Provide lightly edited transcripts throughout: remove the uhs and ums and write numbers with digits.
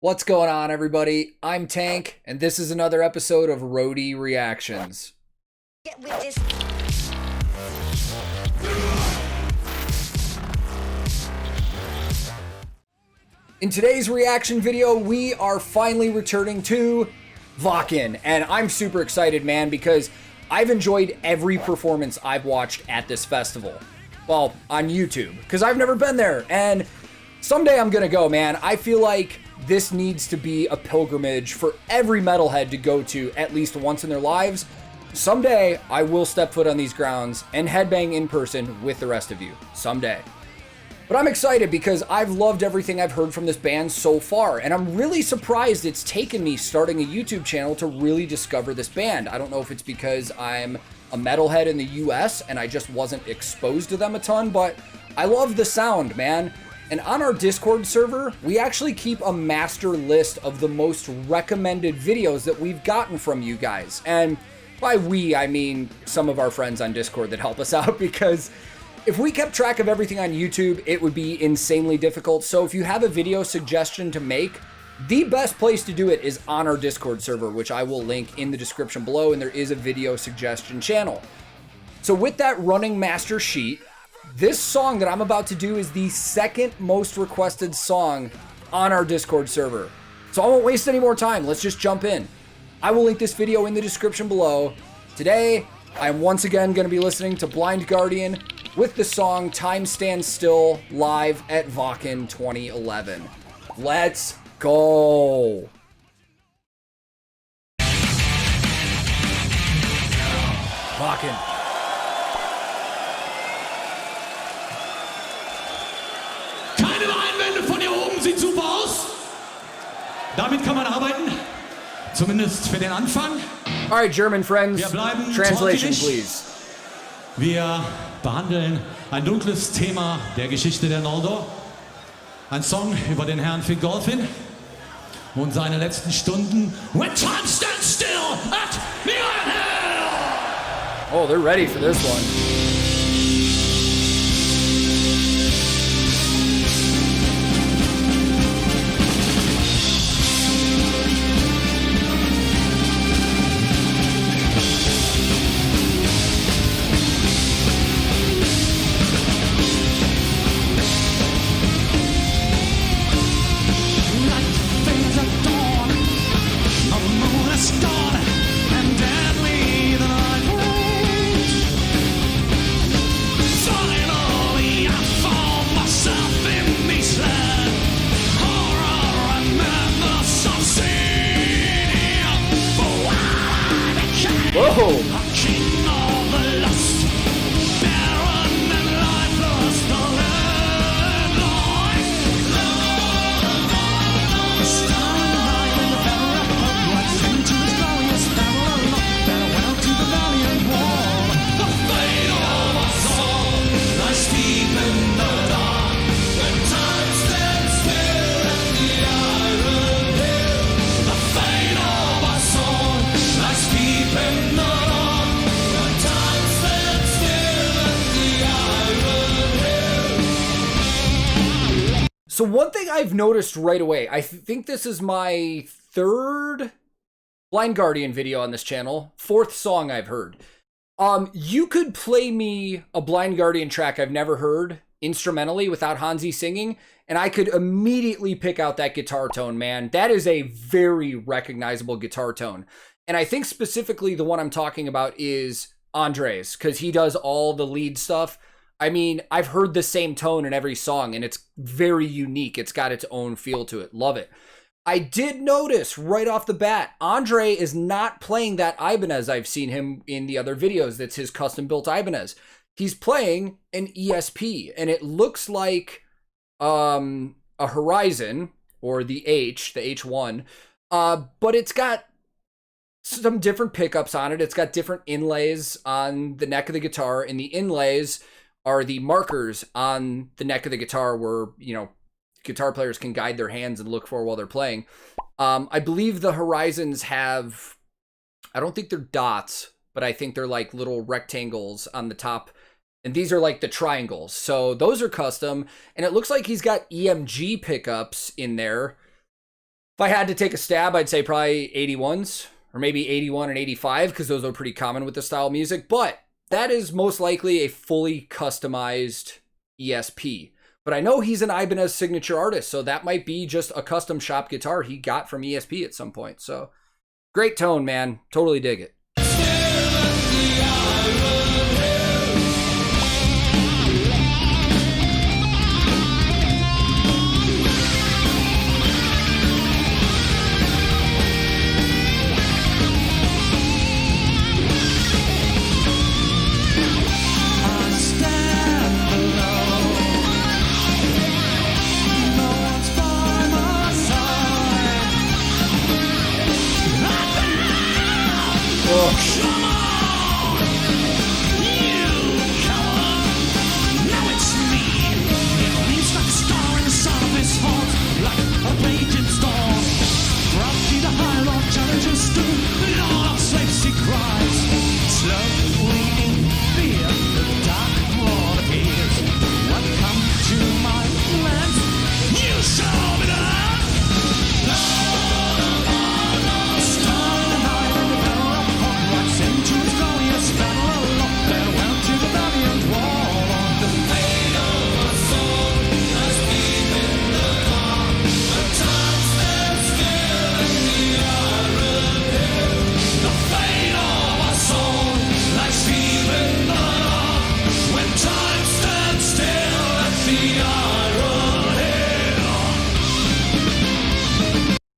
What's going on, everybody? I'm Tank, and this is another episode of Roadie Reactions. Get with this. In today's reaction video, we are finally returning to Wacken, and I'm super excited, man, because I've enjoyed every performance I've watched at this festival. Well, on YouTube, because I've never been there, and someday I'm gonna go, man. I feel like this needs to be a pilgrimage for every metalhead to go to at least once in their lives. Someday, I will step foot on these grounds and headbang in person with the rest of you. Someday. But I'm excited because I've loved everything I've heard from this band so far, and I'm really surprised it's taken me starting a YouTube channel to really discover this band. I don't know if it's because I'm a metalhead in the US and I just wasn't exposed to them a ton, but I love the sound, man. And on our Discord server, we actually keep a master list of the most recommended videos that we've gotten from you guys. And by we, I mean some of our friends on Discord that help us out, because if we kept track of everything on YouTube, it would be insanely difficult. So if you have a video suggestion to make, the best place to do it is on our Discord server, which I will link in the description below, and there is a video suggestion channel. So with that running master sheet, this song that I'm about to do is the second most requested song on our Discord server. So I won't waste any more time. Let's just jump in. I will link this video in the description below. Today, I'm once again going to be listening to Blind Guardian with the song Time Stands Still live at Wacken 2011. Let's go. Wacken. Keine Einwände von hier oben, sieht super aus. Damit kann man arbeiten, zumindest für den Anfang. All right, German friends, Wir bleiben translation torpedisch. please. Wir behandeln ein dunkles Thema der Geschichte der Noldor. Ein Song über den Herrn Fingolfin und seine letzten Stunden. When time stands still at the Iron Hill. Oh, they're ready for this one. Whoa! So one thing I've noticed right away, I think this is my third Blind Guardian video on this channel, fourth song I've heard. You could play me a Blind Guardian track I've never heard instrumentally without Hansi singing, and I could immediately pick out that guitar tone, man. That is a very recognizable guitar tone. And I think specifically the one I'm talking about is Andre's, because he does all the lead stuff. I mean, I've heard the same tone in every song, and it's very unique. It's got its own feel to it. Love it. I did notice right off the bat, Andre is not playing that Ibanez I've seen him in the other videos. That's his custom-built Ibanez. He's playing an ESP, and it looks like a Horizon, or the H1, but it's got some different pickups on it. It's got different inlays on the neck of the guitar, and the inlays are the markers on the neck of the guitar where, you know, guitar players can guide their hands and look for while they're playing. I believe the Horizons have, I don't think they're dots, but I think they're like little rectangles on the top. And these are like the triangles. So those are custom. And it looks like he's got EMG pickups in there. If I had to take a stab, I'd say probably 81s or maybe 81 and 85 because those are pretty common with the style of music. But that is most likely a fully customized ESP. But I know he's an Ibanez signature artist, so that might be just a custom shop guitar he got from ESP at some point. So great tone, man. Totally dig it.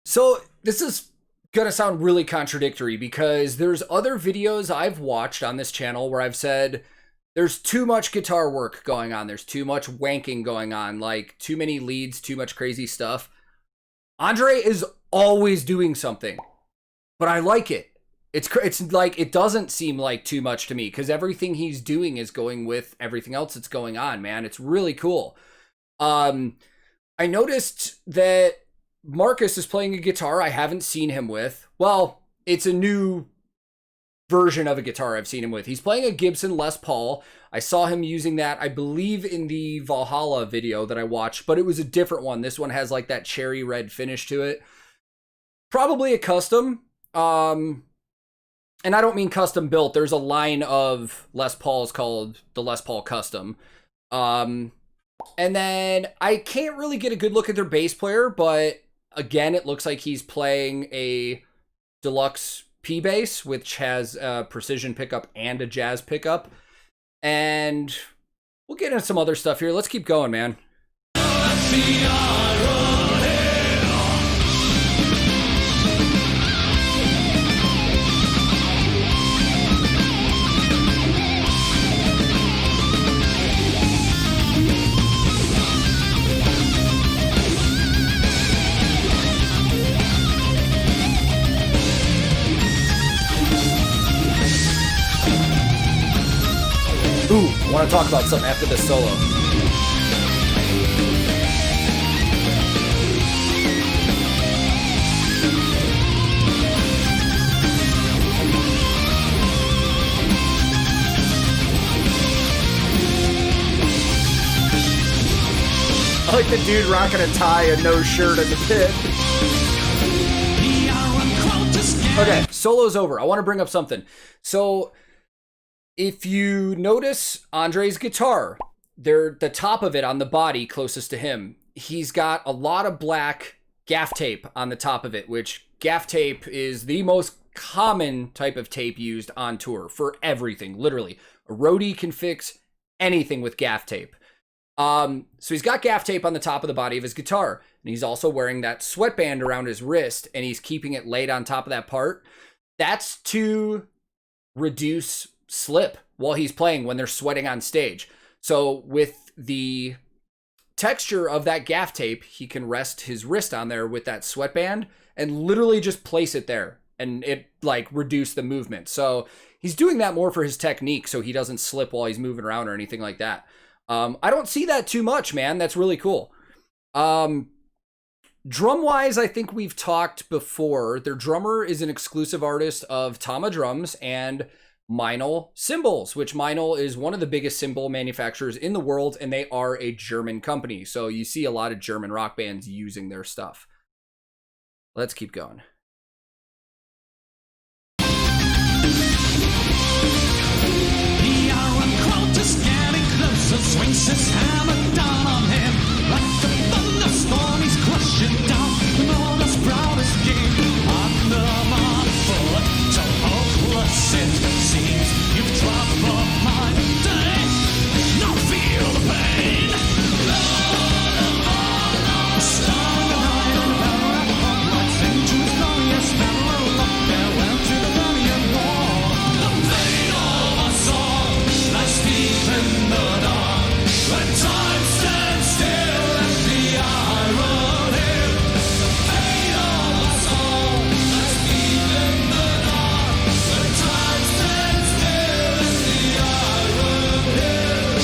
So this is gonna sound really contradictory because there's other videos I've watched on this channel where I've said there's too much guitar work going on. There's too much wanking going on, like too many leads, too much crazy stuff. Andre is always doing something, but I like it. It's like, it doesn't seem like too much to me because everything he's doing is going with everything else that's going on, man. It's really cool. I noticed that Marcus is playing a guitar I haven't seen him with. Well, it's a new version of a guitar I've seen him with. He's playing a Gibson Les Paul. I saw him using that, I believe, in the Valhalla video that I watched, but it was a different one. This one has like that cherry red finish to it. Probably a custom. And I don't mean custom built. There's a line of Les Pauls called the Les Paul Custom. And then I can't really get a good look at their bass player, but again, it looks like he's playing a deluxe P bass, which has a precision pickup and a jazz pickup. And we'll get into some other stuff here. Let's keep going, man. Ooh, I want to talk about something after this solo. I like the dude rocking a tie and no shirt in the pit. Okay, solo's over. I want to bring up something. So if you notice Andre's guitar, the top of it on the body closest to him, he's got a lot of black gaff tape on the top of it, which gaff tape is the most common type of tape used on tour for everything, literally. A roadie can fix anything with gaff tape. So he's got gaff tape on the top of the body of his guitar, and he's also wearing that sweatband around his wrist, and he's keeping it laid on top of that part. That's to reduce slip while he's playing when they're sweating on stage. So with the texture of that gaff tape, he can rest his wrist on there with that sweatband and literally just place it there, and it like reduce the movement. So he's doing that more for his technique so he doesn't slip while he's moving around or anything like that. I don't see that too much, man. That's really cool. Drum-wise, I think we've talked before. Their drummer is an exclusive artist of Tama Drums and Meinl Cymbals, which Meinl is one of the biggest cymbal manufacturers in the world, and they are a German company. So you see a lot of German rock bands using their stuff. Let's keep going. The Iron Crown just getting closer, swings his hammer down on him. Like a thunderstorm, he's crushing down the Northern's proudest king. Under my foot, so hopeless it seems. You've dropped from my day. Now feel the pain. Star the night and power of hope, like centuries long, yes, never look farewell to the valiant war. The pain of us all lies deep in the dark. When time stands still at the iron hill. The pain of us all lies deep in the dark. When time stands still at the iron hill.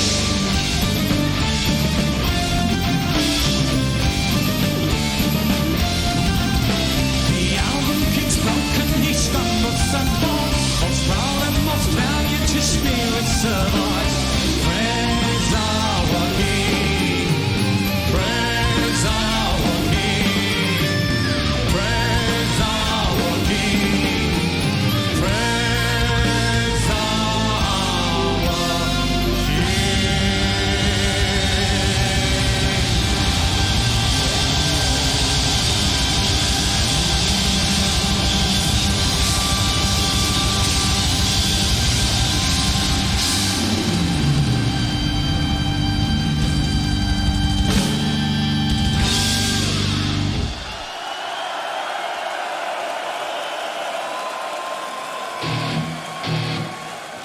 The Alban King's broken, he stumbles and falls. Most proud and most valiant, his spirit survives. Praise our King. Praise our King. Praise our King. Praise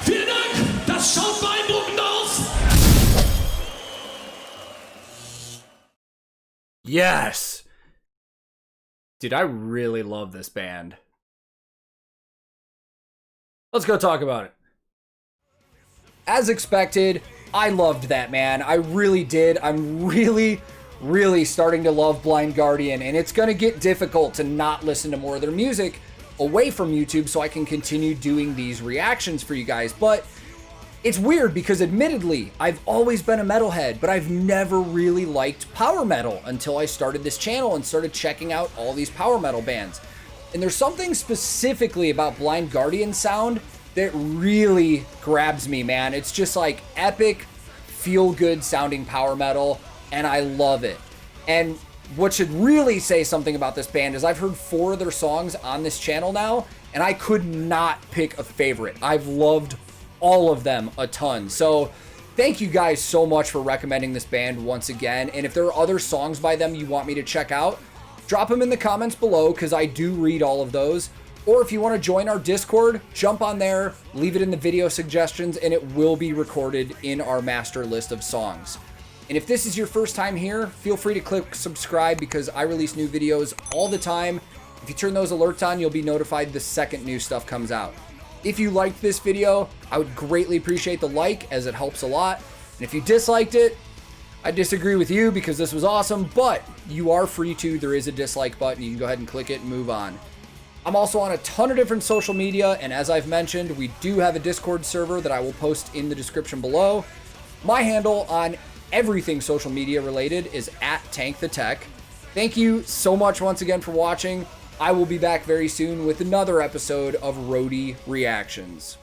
Vielen Dank, das schaut beeindruckend aus. Yes! Dude, I really love this band. Let's go talk about it. As expected, I loved that, man. I really did. I'm really starting to love Blind Guardian, and it's gonna get difficult to not listen to more of their music away from YouTube so I can continue doing these reactions for you guys. But it's weird because admittedly, I've always been a metalhead, but I've never really liked power metal until I started this channel and started checking out all these power metal bands. And there's something specifically about Blind Guardian sound that really grabs me, man. It's just like epic, feel-good sounding power metal, and I love it. And what should really say something about this band is I've heard 4 of their songs on this channel now, and I could not pick a favorite. I've loved all of them a ton. So thank you guys so much for recommending this band once again. And if there are other songs by them you want me to check out, drop them in the comments below because I do read all of those. Or if you want to join our Discord, jump on there, leave it in the video suggestions, and it will be recorded in our master list of songs. And if this is your first time here, feel free to click subscribe because I release new videos all the time. If you turn those alerts on, you'll be notified the second new stuff comes out. If you liked this video, I would greatly appreciate the like as it helps a lot. And if you disliked it, I disagree with you because this was awesome, but you are free to. There is a dislike button. You can go ahead and click it and move on. I'm also on a ton of different social media, and as I've mentioned, we do have a Discord server that I will post in the description below. My handle on everything social media related is @TankTheTech. Thank you so much once again for watching. I will be back very soon with another episode of Roadie Reactions.